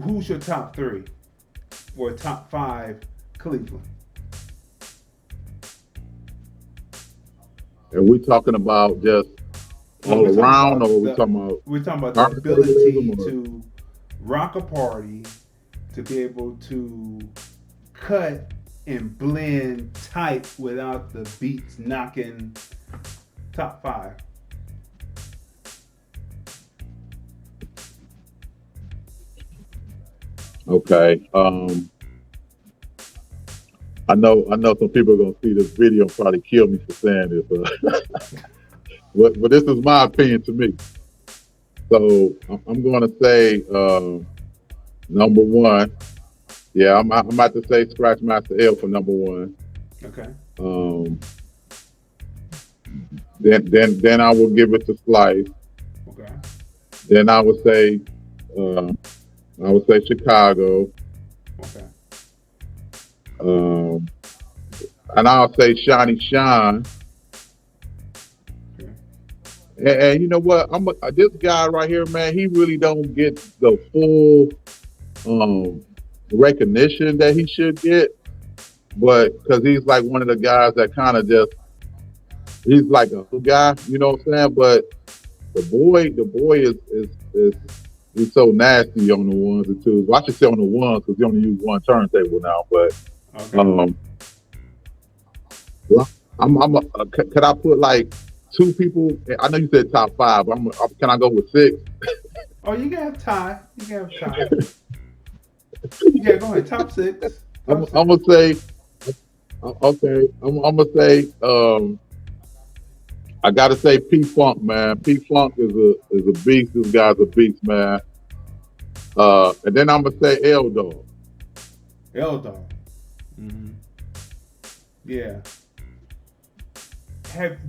who's your top three or top five Cleveland? And we talking about just No, all around, or are we talking about we're talking about the ability turntablism, or to rock a party, to be able to cut and blend tight without the beats knocking. Top five. okay? I know some people are gonna see this video and probably kill me for saying this, but this is my opinion to me. So I'm going to say number one. Yeah, I'm about to say Scratch Master L for number one. Okay. Um, then I will give it to Slice. Okay. Then uh, I would say Chicago, Okay. um, and I'll say Shiny Shine. Okay. And you know what? This guy right here, man. He really don't get the full um, recognition that he should get, but because he's like one of the guys that kind of just he's like a guy, you know what I'm saying? But the boy is he's so nasty on the ones and twos. Well, I should say on the ones because he only use one turntable now. But Okay. um, well, could I put like two people? I know you said top five. Can I go with six? Oh, you can have tie. You can have tie. Yeah, go ahead. Top six. Top I'm six. gonna say okay. I'm gonna say I gotta say P Funk, man. P Funk is a beast. This guy's a beast, man. And then I'm gonna say L Dog. Eldon. Mm-hmm. Yeah.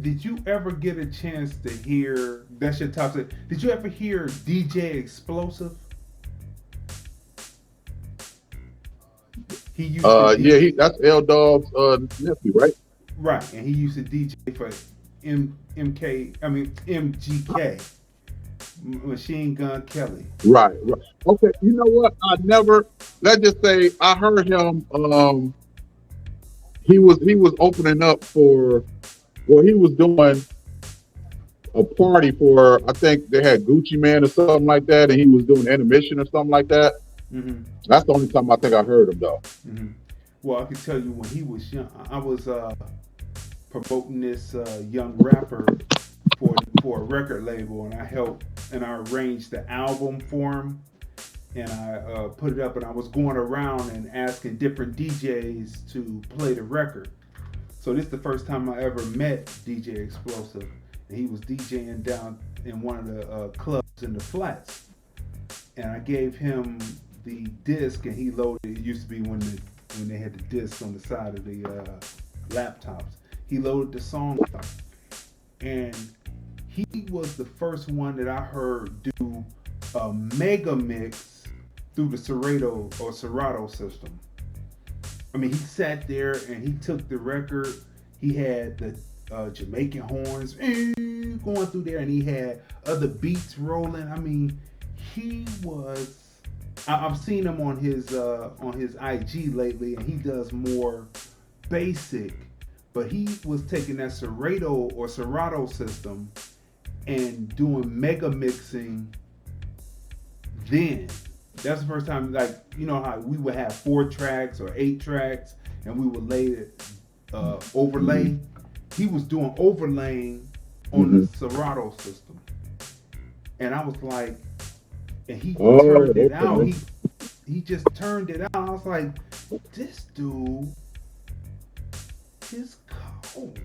Did you ever get a chance to hear? That's your top six. Did you ever hear DJ Explosive? He used to Yeah, DJ. that's L Dog's nephew, right? Right, and he used to DJ for MK. I mean MGK. Machine Gun Kelly. Right, right. Okay, you know what? I never. Let's just say I heard him. He was opening up for. Well, he was doing a party for. I think they had Gucci Man or something like that, and he was doing intermission or something like that. Mm-hmm. That's the only time I think I heard him though. Mm-hmm. Well, I can tell you when he was young, I was promoting this young rapper for a record label, and I helped and I arranged the album for him, and I put it up, and I was going around and asking different DJs to play the record. So this is the first time I ever met DJ Explosive, and he was DJing down in one of the clubs in the flats, and I gave him the disc, and he loaded. It used to be when they had the discs on the side of the laptops. He loaded the songs up, and he was the first one that I heard do a mega mix through the Serato system. I mean, he sat there and he took the record. He had the Jamaican horns going through there, and he had other beats rolling. I mean, he was. I've seen him on his IG lately, and he does more basic. But he was taking that Serato system and doing mega mixing then. That's the first time, like, you know how we would have 4 tracks or 8 tracks, and we would lay it overlay. Hmm. He was doing overlaying on the Hmm. Serato system, and I was like, and he Oh, turned it out. okay. He just turned it out. I was like, this dude is cold,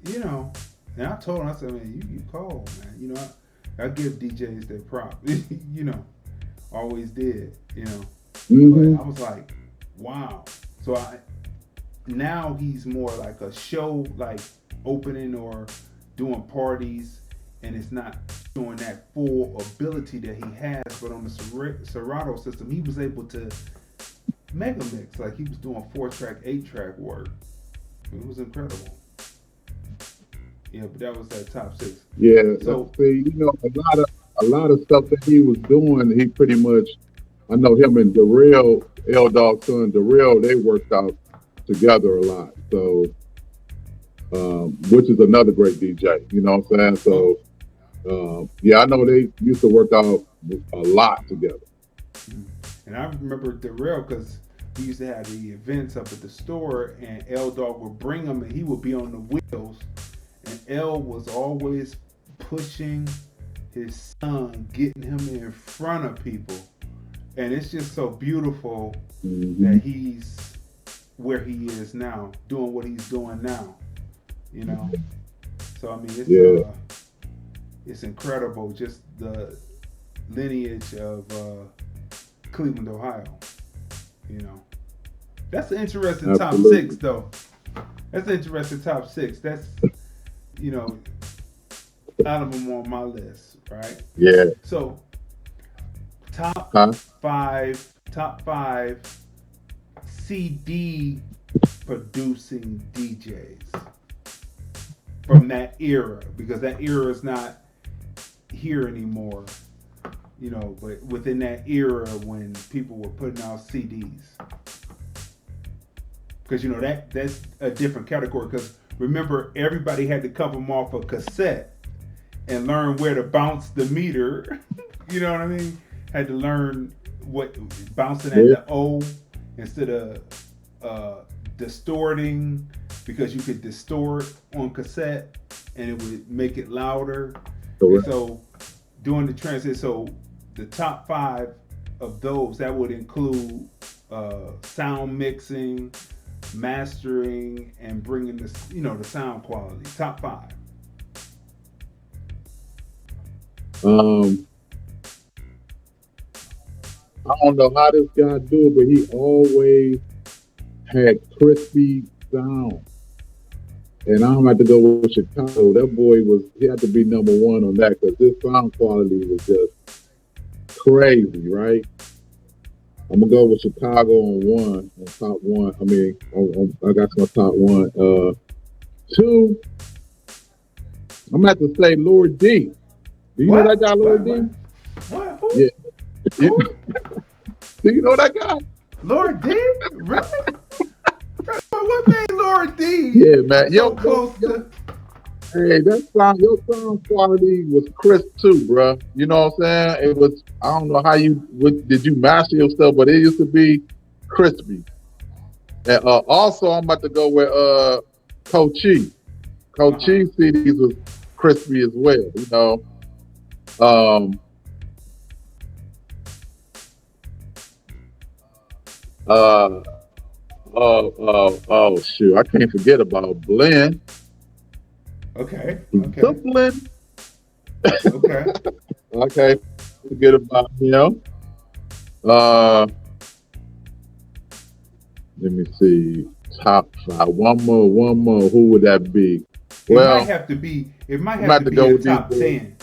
you know. And I told him, I said, man, you cold, man. You know, I give DJs their prop, you know. Always did, you know. But Hmm. I was like, wow. So I now he's more like a show, like opening or doing parties, and it's not showing that full ability that he has. But on the Serato system, he was able to mega mix, like he was doing 4 track, 8 track work. It was incredible. Yeah, but that was that top six. Yeah. So See, a lot of stuff that he was doing, he pretty much I know him and Darrell, L Dog son Darrell, they worked out together a lot. So, which is another great DJ. You know what I'm saying? Oh, So, yeah, I know they used to work out a lot together. and I remember Darrell because we used to have the events up at the store, and L Dog would bring him, and he would be on the wheels, and L was always pushing his son, getting him in front of people, and it's just so beautiful Hmm. that he's where he is now, doing what he's doing now. You know, so I mean, Yeah, it's incredible just the lineage of Cleveland, Ohio. You know, that's an interesting top six, absolutely. though. That's an interesting top six. That's you know, out of them on my list, right? Yeah. So top Huh? top five CD producing DJs from that era, because that era is not here anymore. You know, but within that era when people were putting out CDs, because you know that's a different category. Because remember, everybody had to cover them off a cassette and learn where to bounce the meter. You know what I mean? Had to learn what bouncing at Yeah. the O instead of uh, distorting, because you could distort on cassette and it would make it louder. And Correct. so doing the transit, so the top five of those that would include sound mixing, mastering, and bringing the sound quality. Top five. Um, I don't know how this guy do it, but he always had crispy sound. And I'm about to go with Chicago. That boy he had to be number one on that because his sound quality was just crazy, right? I'm gonna go with Chicago on one, on top one. I mean, I got my top one. Two, I'm gonna have to say Lord D. Do you know that What? guy, Lord What? D? What? What? Who? Yeah. Do Who? you know that guy? Lord D? Really? What made Lord D Yeah, man. so close Yo, to? hey, your sound quality was crisp too, bruh. You know what I'm saying? It was. I don't know how did you master your stuff, but it used to be crispy. And also, I'm about to go with Coach. Uh huh. Coach CDs was crispy as well. You know. Um. Uh. Oh. Shoot! I can't forget about Blend. Okay. The Okay. Blend. Okay. Okay. Forget about Uh. Let me see. Top five. One more. Who would that be? It might Well, have to be. It might I'm have about to to be go a with these top boys. 10.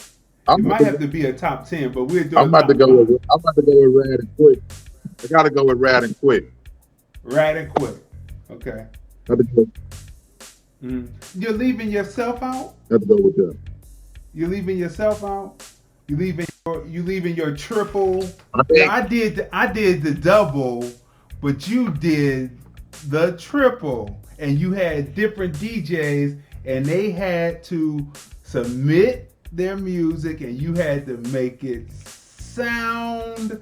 I'm It about might to have go. to be a top 10, but we'll do I'm a about to top go five. with. I'm about to go with Rad and Quick. I gotta go with Rad and Quick. Right and quick. Okay. I have to go. You're leaving yourself out. I have to go with them. You're leaving yourself out. You leaving your triple. I Yeah, think. I did the double, but you did the triple, and you had different DJs, and they had to submit their music, and you had to make it sound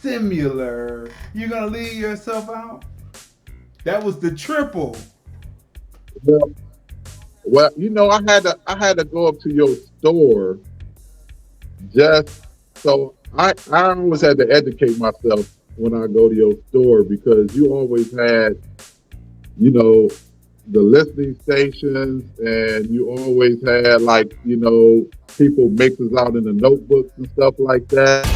similar. You're gonna leave yourself out. That was the triple. Well, I had to go up to your store just so I always had to educate myself when I go to your store because you always had you know the listening stations, and you always had like people mixes out in the notebooks and stuff like that.